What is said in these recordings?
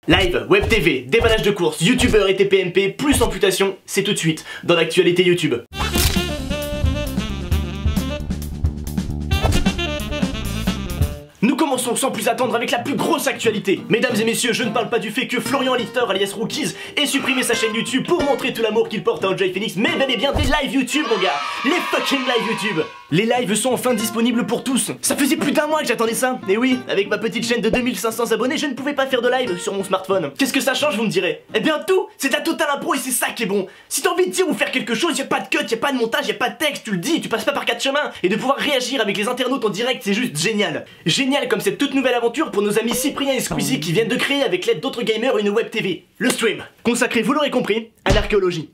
Live, web TV, déballage de courses, youtubeurs et TPMP, plus amputation, c'est tout de suite dans l'actualité YouTube. Nous commençons sans plus attendre avec la plus grosse actualité. Mesdames et messieurs, je ne parle pas du fait que Florian Lister alias Rookies ait supprimé sa chaîne YouTube pour montrer tout l'amour qu'il porte à Enjoy Phoenix, mais bel et bien des lives YouTube mon gars. Les fucking lives YouTube. Les lives sont enfin disponibles pour tous. Ça faisait plus d'un mois que j'attendais ça. Et oui, avec ma petite chaîne de 2500 abonnés, je ne pouvais pas faire de live sur mon smartphone. Qu'est-ce que ça change, vous me direz? Eh bien tout, c'est la totale impro et c'est ça qui est bon. Si t'as envie de dire ou faire quelque chose, y a pas de cut, y a pas de montage, y a pas de texte, tu le dis, tu passes pas par quatre chemins. Et de pouvoir réagir avec les internautes en direct, c'est juste génial. Génial comme cette toute nouvelle aventure pour nos amis Cyprien et Squeezie qui viennent de créer avec l'aide d'autres gamers une web TV, le stream, consacré, vous l'aurez compris, à l'archéologie.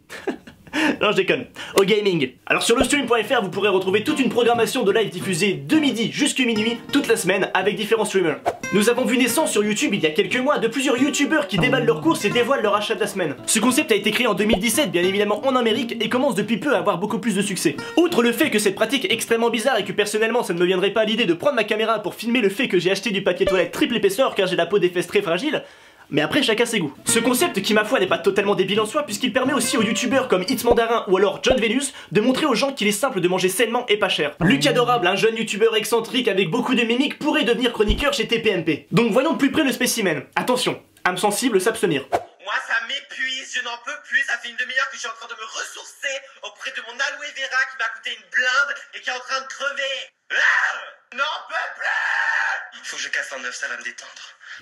Non, je déconne. Au gaming. Alors sur le stream.fr, vous pourrez retrouver toute une programmation de live diffusée de midi jusqu'à minuit toute la semaine avec différents streamers. Nous avons vu naissance sur YouTube il y a quelques mois de plusieurs youtubeurs qui déballent leurs courses et dévoilent leur achat de la semaine. Ce concept a été créé en 2017 bien évidemment en Amérique et commence depuis peu à avoir beaucoup plus de succès. Outre le fait que cette pratique est extrêmement bizarre et que personnellement ça ne me viendrait pas à l'idée de prendre ma caméra pour filmer le fait que j'ai acheté du papier toilette triple épaisseur car j'ai la peau des fesses très fragile, mais après chacun ses goûts. Ce concept qui ma foi n'est pas totalement débile en soi puisqu'il permet aussi aux youtubeurs comme It's Mandarin ou alors John Venus de montrer aux gens qu'il est simple de manger sainement et pas cher. Luc Adorable, un jeune youtubeur excentrique avec beaucoup de mimiques, pourrait devenir chroniqueur chez TPMP. Donc voyons de plus près le spécimen. Attention, âme sensible, s'abstenir. Moi ça m'épuise, je n'en peux plus, ça fait une demi-heure que je suis en train de me ressourcer auprès de mon aloe vera qui m'a coûté une blinde et qui est en train de crever. N'en peux plus. Il faut que je casse un œuf, ça va me détendre.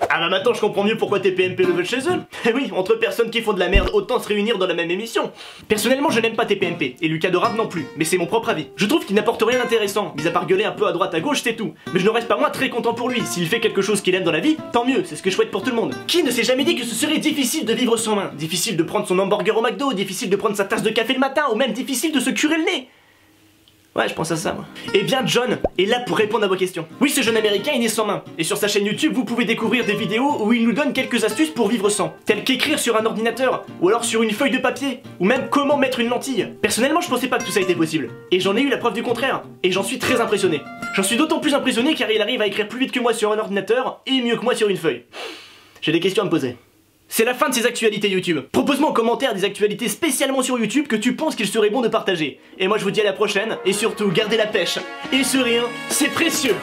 Ah bah maintenant je comprends mieux pourquoi TPMP le veut chez eux. Eh oui, entre personnes qui font de la merde, autant se réunir dans la même émission. Personnellement je n'aime pas TPMP, et Lucas Dorable non plus, mais c'est mon propre avis. Je trouve qu'il n'apporte rien d'intéressant, mis à part gueuler un peu à droite à gauche c'est tout. Mais je ne reste pas moins très content pour lui, s'il fait quelque chose qu'il aime dans la vie, tant mieux, c'est ce que je souhaite pour tout le monde. Qui ne s'est jamais dit que ce serait difficile de vivre sans main? Difficile de prendre son hamburger au McDo, difficile de prendre sa tasse de café le matin, ou même difficile de se curer le nez? Ouais, je pense à ça, moi. Eh bien, John est là pour répondre à vos questions. Oui, ce jeune américain est né sans main. Et sur sa chaîne YouTube, vous pouvez découvrir des vidéos où il nous donne quelques astuces pour vivre sans. Telles qu'écrire sur un ordinateur, ou alors sur une feuille de papier, ou même comment mettre une lentille. Personnellement, je pensais pas que tout ça était possible. Et j'en ai eu la preuve du contraire. Et j'en suis très impressionné. J'en suis d'autant plus impressionné car il arrive à écrire plus vite que moi sur un ordinateur, et mieux que moi sur une feuille. J'ai des questions à me poser. C'est la fin de ces actualités YouTube. Propose-moi en commentaire des actualités spécialement sur YouTube que tu penses qu'il serait bon de partager. Et moi je vous dis à la prochaine, et surtout gardez la pêche. Et ce rien, c'est précieux.